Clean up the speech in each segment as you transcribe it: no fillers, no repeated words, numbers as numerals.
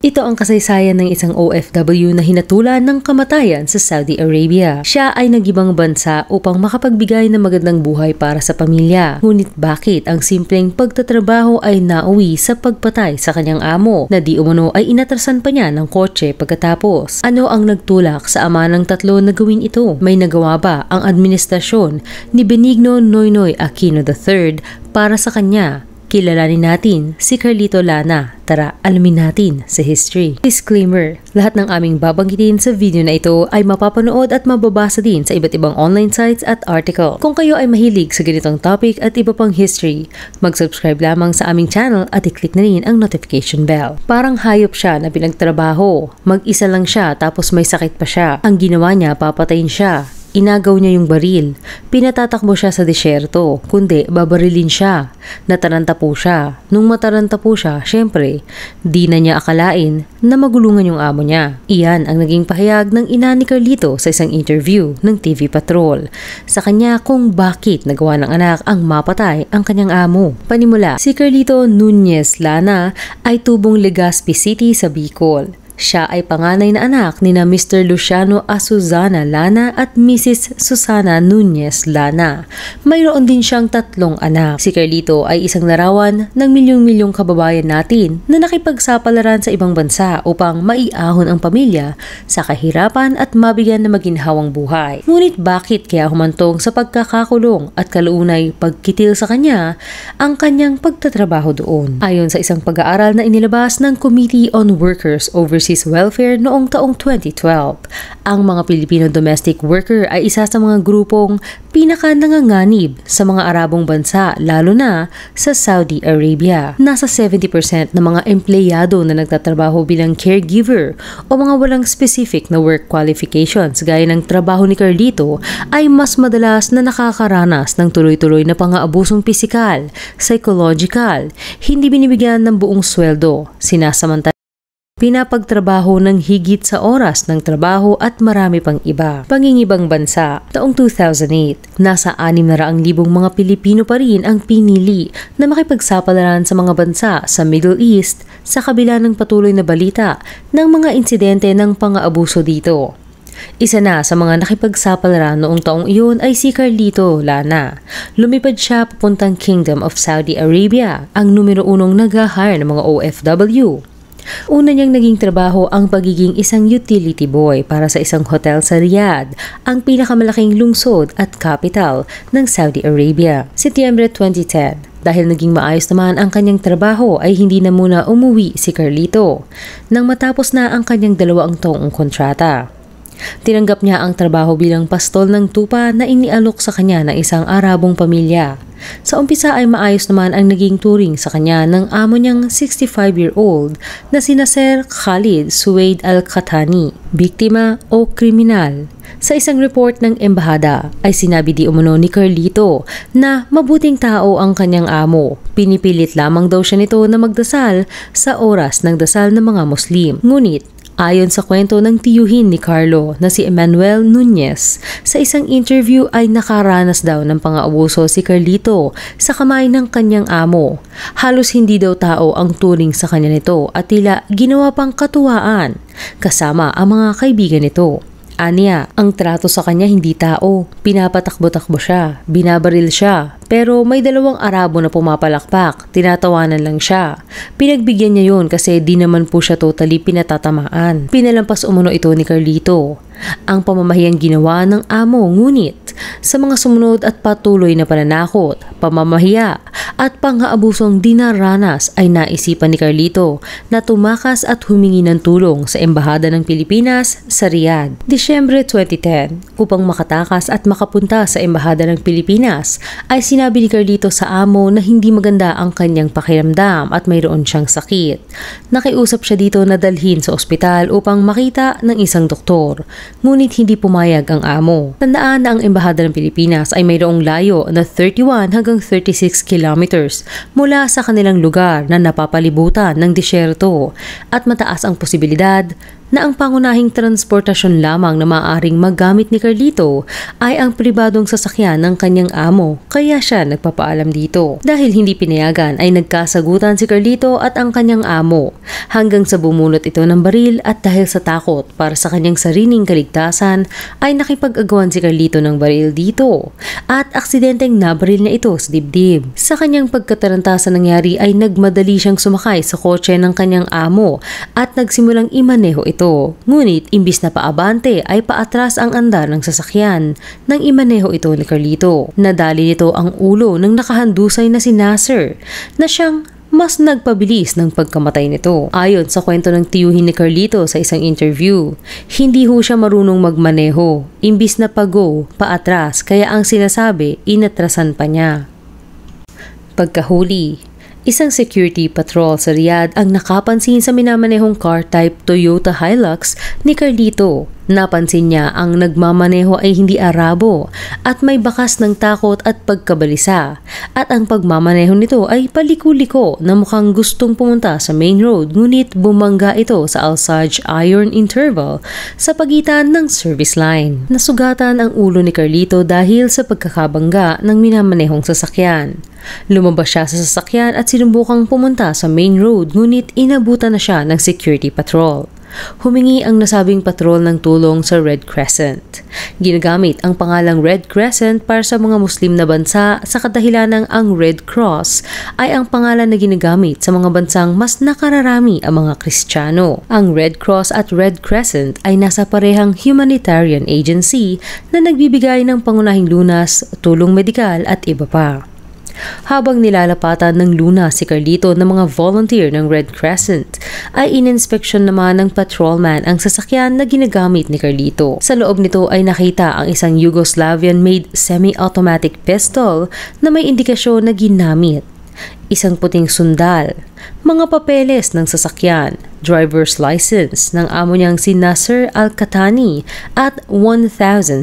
Ito ang kasaysayan ng isang OFW na hinatulan ng kamatayan sa Saudi Arabia. Siya ay nag-ibang bansa upang makapagbigay ng magandang buhay para sa pamilya. Ngunit bakit ang simpleng pagtatrabaho ay nauwi sa pagpatay sa kanyang amo na di umano ay inatrasan pa niya ng kotse pagkatapos? Ano ang nagtulak sa ama ng tatlo na gawin ito? May nagawa ba ang administrasyon ni Benigno Noynoy Aquino III para sa kanya? Kilalanin natin si Carlito Lana. Tara, alamin natin sa history. Disclaimer, lahat ng aming babanggitin sa video na ito ay mapapanood at mababasa din sa iba't ibang online sites at article. Kung kayo ay mahilig sa ganitong topic at iba pang history, mag-subscribe lamang sa aming channel at i-click na rin ang notification bell. Parang hayop siya na pinagtrabaho. Mag-isa lang siya tapos may sakit pa siya. Ang ginawa niya, papatayin siya. Inagaw niya yung baril. Pinatatakbo siya sa disyerto, kundi babarilin siya. Nataranta po siya. Nung mataranta po siya, syempre, di na niya akalain na magulungan yung amo niya. Iyan ang naging pahayag ng ina ni Carlito sa isang interview ng TV Patrol sa kanya kung bakit nagawa ng anak ang mapatay ang kanyang amo. Panimula, si Carlito Nunez Lana ay tubong Legazpi City sa Bicol. Siya ay panganay na anak ni na Mr. Luciano Asuzana Lana at Mrs. Susana Nunez Lana. Mayroon din siyang tatlong anak. Si Carlito ay isang larawan ng milyong-milyong kababayan natin na nakipagsapalaran sa ibang bansa upang maiahon ang pamilya sa kahirapan at mabigyan ng maginhawang buhay. Ngunit bakit kaya humantong sa pagkakakulong at kalunay pagkitil sa kanya ang kanyang pagtatrabaho doon? Ayon sa isang pag-aaral na inilabas ng Committee on Workers Overseas Welfare noong taong 2012. Ang mga Pilipino domestic worker ay isa sa mga grupong pinaka-nanganganib sa mga Arabong bansa, lalo na sa Saudi Arabia. Nasa 70% ng mga empleyado na nagtatrabaho bilang caregiver o mga walang specific na work qualifications gaya ng trabaho ni Carlito ay mas madalas na nakakaranas ng tuloy-tuloy na pang-aabusong pisikal, psychological, hindi binibigyan ng buong sweldo, sinasamantala pinapagtrabaho ng higit sa oras ng trabaho at marami pang iba. Pangingibang bansa, taong 2008, nasa 600,000 mga Pilipino pa rin ang pinili na makipagsapalaran sa mga bansa sa Middle East sa kabila ng patuloy na balita ng mga insidente ng pang-aabuso dito. Isa na sa mga nakipagsapalaran noong taong iyon ay si Carlito Lana. Lumipad siya papuntang Kingdom of Saudi Arabia, ang numero 1 nag-hire ng mga OFW. Una niyang naging trabaho ang pagiging isang utility boy para sa isang hotel sa Riyadh, ang pinakamalaking lungsod at capital ng Saudi Arabia. Setyembre 2010, dahil naging maayos naman ang kanyang trabaho ay hindi na muna umuwi si Carlito nang matapos na ang kanyang 2 taong kontrata. Tinanggap niya ang trabaho bilang pastol ng tupa na inialok sa kanya ng isang Arabong pamilya. Sa umpisa ay maayos naman ang naging turing sa kanya ng amo niyang 65-year-old na sina Sir Khalid Suwaid Al-Khatani, biktima o kriminal. Sa isang report ng embahada ay sinabi di umano ni Carlito na mabuting tao ang kanyang amo. Pinipilit lamang daw siya nito na magdasal sa oras ng dasal ng mga Muslim. Ngunit ayon sa kwento ng tiyuhin ni Carlo na si Emmanuel Nunez, sa isang interview ay nakaranas daw ng pang-aabuso si Carlito sa kamay ng kanyang amo. Halos hindi daw tao ang turing sa kanya nito at tila ginawa pang katuwaan kasama ang mga kaibigan nito. Aniya, ang trato sa kanya hindi tao. Pinapatakbo-takbo siya, binabaril siya, pero may 2 Arabo na pumapalakpak, tinatawanan lang siya. Pinagbigyan niya yun kasi di naman po siya totally pinatatamaan. Pinalampas umano ito ni Carlito ang pamamahiyang ginawa ng amo, ngunit sa mga sumunod at patuloy na pananakot, pamamahiya at pang-aabusong dinaranas ay naisipan ni Carlito na tumakas at humingi ng tulong sa Embahada ng Pilipinas sa Riyadh. Disyembre 2010, upang makatakas at makapunta sa Embahada ng Pilipinas ay sinabi ni Carlito sa amo na hindi maganda ang kanyang pakiramdam at mayroon siyang sakit. Nakiusap siya dito na dalhin sa ospital upang makita ng isang doktor. Ngunit hindi pumayag ang amo. Tandaan na ang Embahada ng Pilipinas ay mayroong layo na 31 hanggang 36 kilometers mula sa kanilang lugar na napapalibutan ng disyerto at mataas ang posibilidad na ang pangunahing transportasyon lamang na maaaring magamit ni Carlito ay ang pribadong sasakyan ng kanyang amo, kaya siya nagpapaalam dito. Dahil hindi pinayagan ay nagkasagutan si Carlito at ang kanyang amo hanggang sa bumunot ito ng baril at dahil sa takot para sa kanyang sariling kaligtasan ay nakipag-agawan si Carlito ng baril dito at aksidenteng nabaril na ito sa dibdib. Sa kanyang pagkataranta sa nangyari ay nagmadali siyang sumakay sa kotse ng kanyang amo at nagsimulang imaneho ito. Ngunit imbis na paabante ay paatras ang andar ng sasakyan nang imaneho ito ni Carlito. Nadali nito ang ulo ng nakahandusay na si Nasser na siyang mas nagpabilis ng pagkamatay nito. Ayon sa kwento ng tiyuhin ni Carlito sa isang interview, hindi ho siya marunong magmaneho. Imbis na pago, paatras, kaya ang sinasabi, inatrasan pa niya. Pagkahuli, isang security patrol sa Riyadh ang nakapansin sa minamanehong car type Toyota Hilux ni Carlito. Napansin niya ang nagmamaneho ay hindi Arabo at may bakas ng takot at pagkabalisa at ang pagmamaneho nito ay paliko-liko na mukhang gustong pumunta sa main road ngunit bumangga ito sa Al-Saj Iron Interval sa pagitan ng service line. Nasugatan ang ulo ni Carlito dahil sa pagkakabangga ng minamanehong sasakyan. Lumabas siya sa sasakyan at sinubukang pumunta sa main road ngunit inabutan na siya ng security patrol. Humingi ang nasabing patrol ng tulong sa Red Crescent. Ginagamit ang pangalang Red Crescent para sa mga Muslim na bansa sa kadahilanang ang Red Cross ay ang pangalan na ginagamit sa mga bansang mas nakararami ang mga Kristiyano. Ang Red Cross at Red Crescent ay nasa parehang humanitarian agency na nagbibigay ng pangunahing lunas, tulong medikal at iba pa. Habang nilalapatan ng lunas si Carlito ng mga volunteer ng Red Crescent, ay ininspeksyon naman ng patrolman ang sasakyan na ginagamit ni Carlito. Sa loob nito ay nakita ang isang Yugoslavian-made semi-automatic pistol na may indikasyon na ginamit, isang puting sundal, mga papeles ng sasakyan, driver's license ng amo niyang si Nasser Al-Katani at 1,600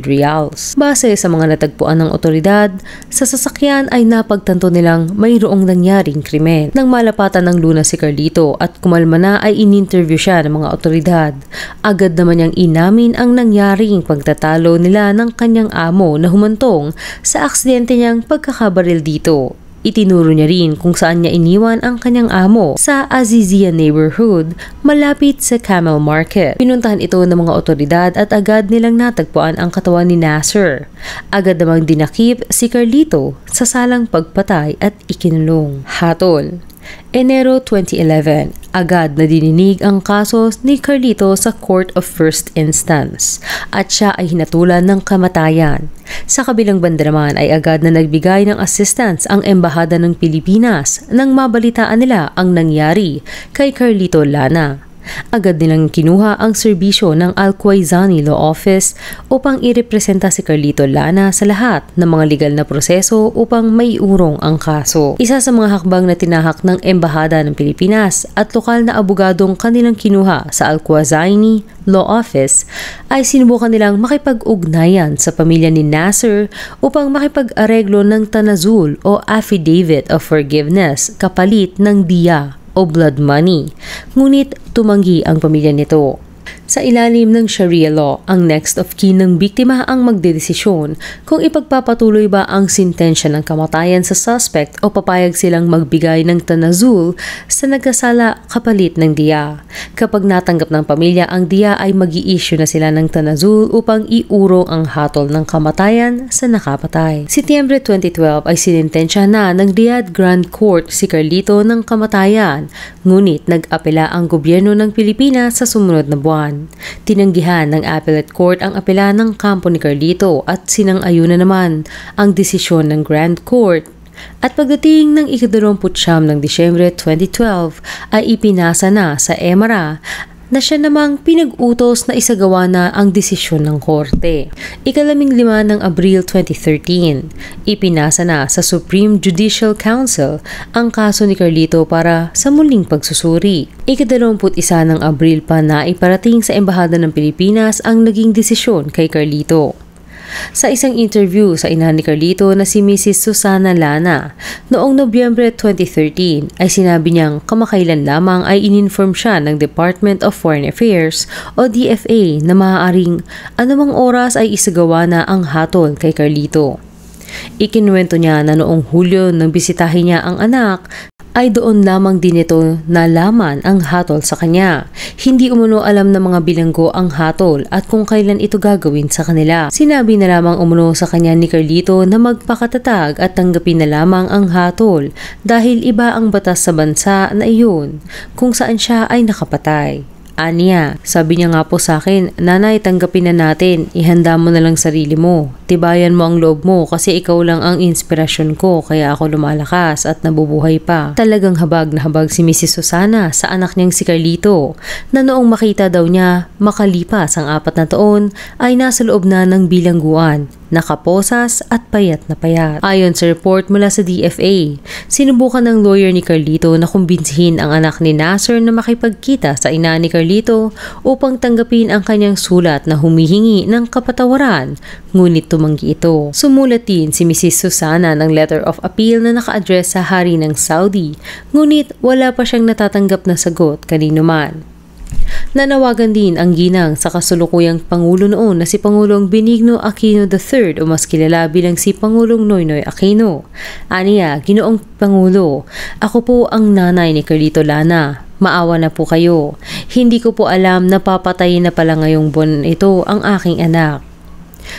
riyals. Base sa mga natagpuan ng otoridad, sa sasakyan ay napagtanto nilang mayroong nangyaring krimen. Nang malapatan ng lunas si Carlito at kumalma na ay in-interview siya ng mga otoridad. Agad naman niyang inamin ang nangyaring pagtatalo nila ng kanyang amo na humantong sa aksidente niyang pagkakabaril dito. Itinuro niya rin kung saan niya iniwan ang kanyang amo sa Azizia neighborhood malapit sa Camel Market. Pinuntahan ito ng mga otoridad at agad nilang natagpuan ang katawan ni Nasser. Agad namang dinakip si Carlito sa salang pagpatay at ikinulong. Hatol. Enero 2011, agad na dininig ang kaso ni Carlito sa Court of First Instance at siya ay hinatulan ng kamatayan. Sa kabilang banda naman ay agad na nagbigay ng assistance ang Embahada ng Pilipinas nang mabalitaan nila ang nangyari kay Carlito Lana. Agad nilang kinuha ang serbisyo ng Al-Quaizani Law Office upang irepresenta si Carlito Lana sa lahat ng mga legal na proseso upang maiurong ang kaso. Isa sa mga hakbang na tinahak ng Embahada ng Pilipinas at lokal na abogadong kanilang kinuha sa Al-Quaizani Law Office ay sinubukan nilang makipag-ugnayan sa pamilya ni Nasser upang makipag-areglo ng tanazul o affidavit of forgiveness kapalit ng diya o blood money. Ngunit tumanggi ang pamilya nito. Sa ilalim ng Sharia law, ang next of kin ng biktima ang magdedesisyon kung ipagpapatuloy ba ang sintensya ng kamatayan sa suspect o papayag silang magbigay ng tanazul sa nagkasala kapalit ng diya. Kapag natanggap ng pamilya ang diya ay mag-i-issue na sila ng tanazul upang iurong ang hatol ng kamatayan sa nakapatay. Setyembre 2012 ay sinintensya na ng Riyadh Grand Court si Carlito ng kamatayan, ngunit nag-apela ang gobyerno ng Pilipinas sa sumunod na buwan. Tinanggihan ng Appellate Court ang apela ng kampo ni Carlito at sinang-ayunan naman ang desisyon ng Grand Court. At pagdating ng ika-29 ng Disyembre 2012 ay ipinasa na sa Emara na siya namang pinag-utos na isagawa na ang desisyon ng korte. Ika-15 ng Abril 2013, ipinasa na sa Supreme Judicial Council ang kaso ni Carlito para sa muling pagsusuri. Ika-21 ng Abril pa na iparating sa Embahada ng Pilipinas ang naging desisyon kay Carlito. Sa isang interview sa ina ni Carlito na si Mrs. Susana Lana noong Nobyembre 2013 ay sinabi niyang kamakailan lamang ay ininform siya ng Department of Foreign Affairs o DFA na maaaring anumang oras ay isagawa na ang hatol kay Carlito. Ikinuwento niya na noong Hulyo nang bisitahin niya ang anak ay doon lamang din ito nalaman ang hatol sa kanya. Hindi umuno alam ng mga bilanggo ang hatol at kung kailan ito gagawin sa kanila. Sinabi na lamang umuno sa kanya ni Carlito na magpakatatag at tanggapin na lamang ang hatol dahil iba ang batas sa bansa na iyon kung saan siya ay nakapatay. Aniya, sabi niya nga po sa akin, nanay, tanggapin na natin, ihanda mo na lang sarili mo. Tibayan mo ang loob mo kasi ikaw lang ang inspirasyon ko kaya ako lumalakas at nabubuhay pa. Talagang habag na habag si Mrs. Susana sa anak niyang si Carlito na noong makita daw niya makalipas ang 4 na taon ay nasa loob na ng bilangguan. Nakaposas at payat na payat. Ayon sa report mula sa DFA, sinubukan ng lawyer ni Carlito na kumbinsihin ang anak ni Nasser na makipagkita sa ina ni Carlito upang tanggapin ang kanyang sulat na humihingi ng kapatawaran, ngunit tumanggi ito. Sumulat din si Mrs. Susana ng letter of appeal na naka-address sa hari ng Saudi, ngunit wala pa siyang natatanggap na sagot kanino man. Nanawagan din ang ginang sa kasulukuyang Pangulo noon na si Pangulong Benigno Aquino III o mas kilala bilang si Pangulong Noynoy Aquino. Aniya, Ginoong Pangulo, ako po ang nanay ni Carlito Lana. Maawa na po kayo. Hindi ko po alam na papatayin na pala ngayong buwan ito ang aking anak.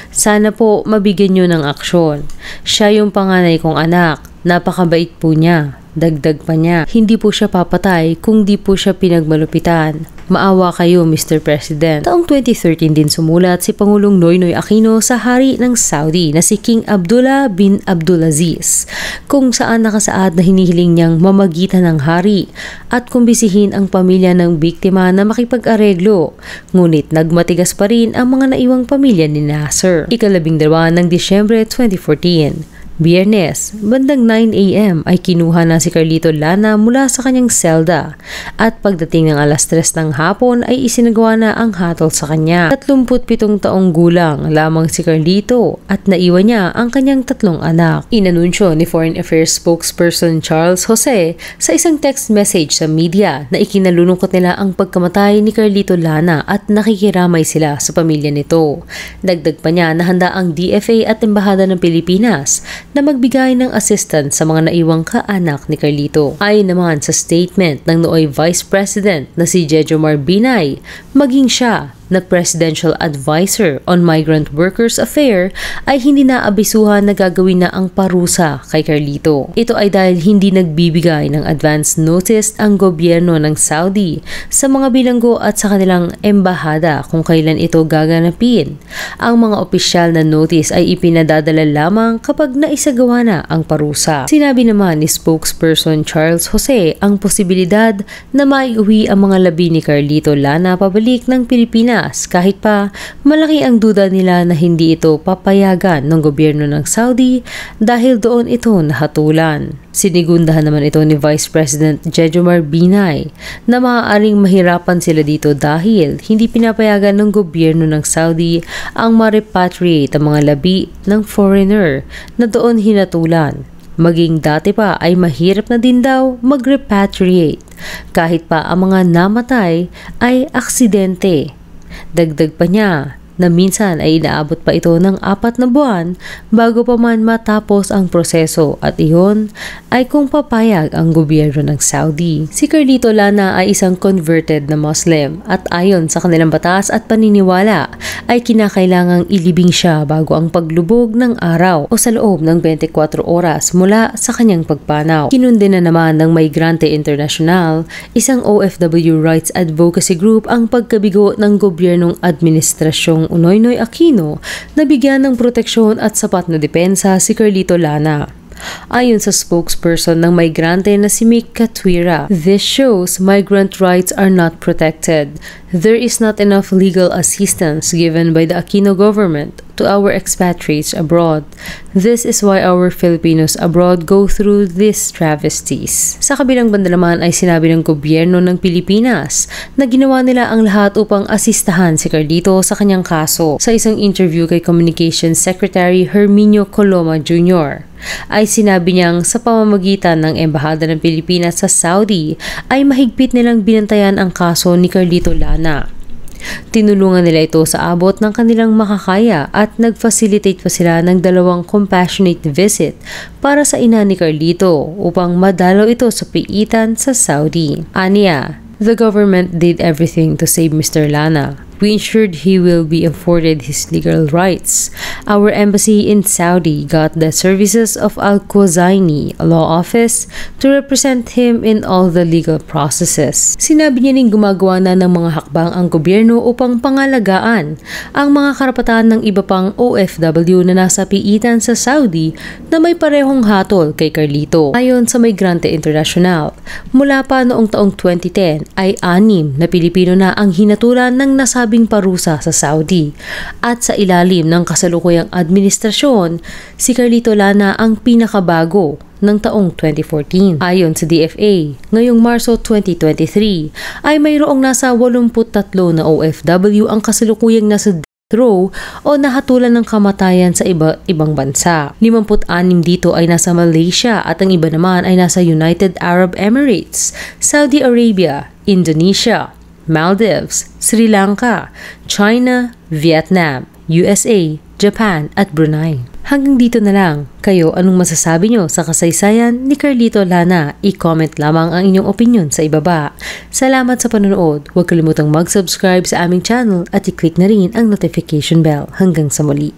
Sana po mabigyan nyo ng aksyon. Siya yung panganay kong anak. Napakabait po niya. Dagdag pa niya, hindi po siya papatay kung di po siya pinagmalupitan. Maawa kayo, Mr. President. Taong 2013 din sumulat si Pangulong Noynoy Aquino sa hari ng Saudi na si King Abdullah bin Abdulaziz, kung saan nakasaad na hinihiling niyang mamagitan ng hari at kumbisihin ang pamilya ng biktima na makipag-areglo. Ngunit nagmatigas pa rin ang mga naiwang pamilya ni Nasser. 12 ng Disyembre 2014. Biyernes, bandang 9 AM ay kinuha na si Carlito Lana mula sa kanyang selda at pagdating ng alas 3 ng hapon ay isinagawa na ang hatol sa kanya. 37 taong gulang lamang si Carlito at naiwan niya ang kanyang 3 anak. Inanunsyo ni Foreign Affairs spokesperson Charles Jose sa isang text message sa media na ikinalulungkot nila ang pagkamatay ni Carlito Lana at nakikiramay sila sa pamilya nito. Dagdag pa niya na handa ang DFA at Embahada ng Pilipinas na magbigay ng assistance sa mga naiwang kaanak ni Carlito. Ayon naman sa statement ng nooy Vice President na si Jejomar Binay, maging siya na Presidential Advisor on Migrant Workers Affairs ay hindi naabisuhan na gagawin na ang parusa kay Carlito. Ito ay dahil hindi nagbibigay ng advance notice ang gobyerno ng Saudi sa mga bilanggo at sa kanilang embahada kung kailan ito gaganapin. Ang mga opisyal na notice ay ipinadadala lamang kapag naisagawa na ang parusa. Sinabi naman ni spokesperson Charles Jose ang posibilidad na maiuwi ang mga labi ni Carlito Lana pabalik ng Pilipinas kahit pa malaki ang duda nila na hindi ito papayagan ng gobyerno ng Saudi dahil doon ito nahatulan. Sinigundahan naman ito ni Vice President Jejomar Binay na maaaring mahirapan sila dito dahil hindi pinapayagan ng gobyerno ng Saudi ang ma-repatriate ang mga labi ng foreigner na doon hinatulan. Maging dati pa ay mahirap na din daw mag-repatriate kahit pa ang mga namatay ay aksidente. Dagdag pa niya na minsan ay inaabot pa ito ng 4 na buwan bago pa man matapos ang proseso at iyon ay kung papayag ang gobyerno ng Saudi. Si Carlito Lana ay isang converted na Muslim at ayon sa kanilang batas at paniniwala ay kinakailangang ilibing siya bago ang paglubog ng araw o sa loob ng 24 oras mula sa kanyang pagpanaw. Kinundi na naman ng Migrante International, isang OFW rights advocacy group, ang pagkabigo ng gobyernong administrasyong Noynoy Aquino na bigyan ng proteksyon at sapat na depensa si Carlito Lana. Ayon sa spokesperson ng migrante na si Mick Katwira, this shows migrant rights are not protected. There is not enough legal assistance given by the Aquino government to our expatriates abroad. This is why our Filipinos abroad go through these travesties. Sa kabilang banda naman ay sinabi ng gobyerno ng Pilipinas na ginawa nila ang lahat upang asistahan si Carlito sa kanyang kaso. Sa isang interview kay Communications Secretary Herminio Coloma Jr., ay sinabi niyang sa pamamagitan ng Embahada ng Pilipinas sa Saudi ay mahigpit nilang binantayan ang kaso ni Carlito Lana. Tinulungan nila ito sa abot ng kanilang makakaya at nag-facilitate pa sila ng 2 compassionate visit para sa ina ni Carlito upang madalaw ito sa piitan sa Saudi. Aniya, the government did everything to save Mr. Lana. We ensured he will be afforded his legal rights. Our embassy in Saudi got the services of Al-Quzaini Law Office to represent him in all the legal processes. Sinabi niya ning gumagawa na ng mga hakbang ang gobyerno upang pangalagaan ang mga karapatan ng iba pang OFW na nasa piitan sa Saudi na may parehong hatol kay Carlito. Ayon sa Migrante International, mula pa noong taong 2010 ay 6 na Pilipino na ang hinatulan ng nasabing parusa sa Saudi. At sa ilalim ng kasalukuyang administrasyon, si Carlito Lana ang pinakabago ng taong 2014. Ayon sa DFA, ngayong Marso 2023 ay mayroong nasa 83 na OFW ang kasalukuyang nasa row o nahatulan ng kamatayan sa ibang bansa. 56 dito ay nasa Malaysia at ang iba naman ay nasa United Arab Emirates, Saudi Arabia, Indonesia, Maldives, Sri Lanka, China, Vietnam, USA, Japan at Brunei. Hanggang dito na lang. Kayo, anong masasabi nyo sa kasaysayan ni Carlito Lana? I-comment lamang ang inyong opinion sa ibaba. Salamat sa panonood. Huwag kalimutang mag-subscribe sa aming channel at i-click na rin ang notification bell. Hanggang sa muli.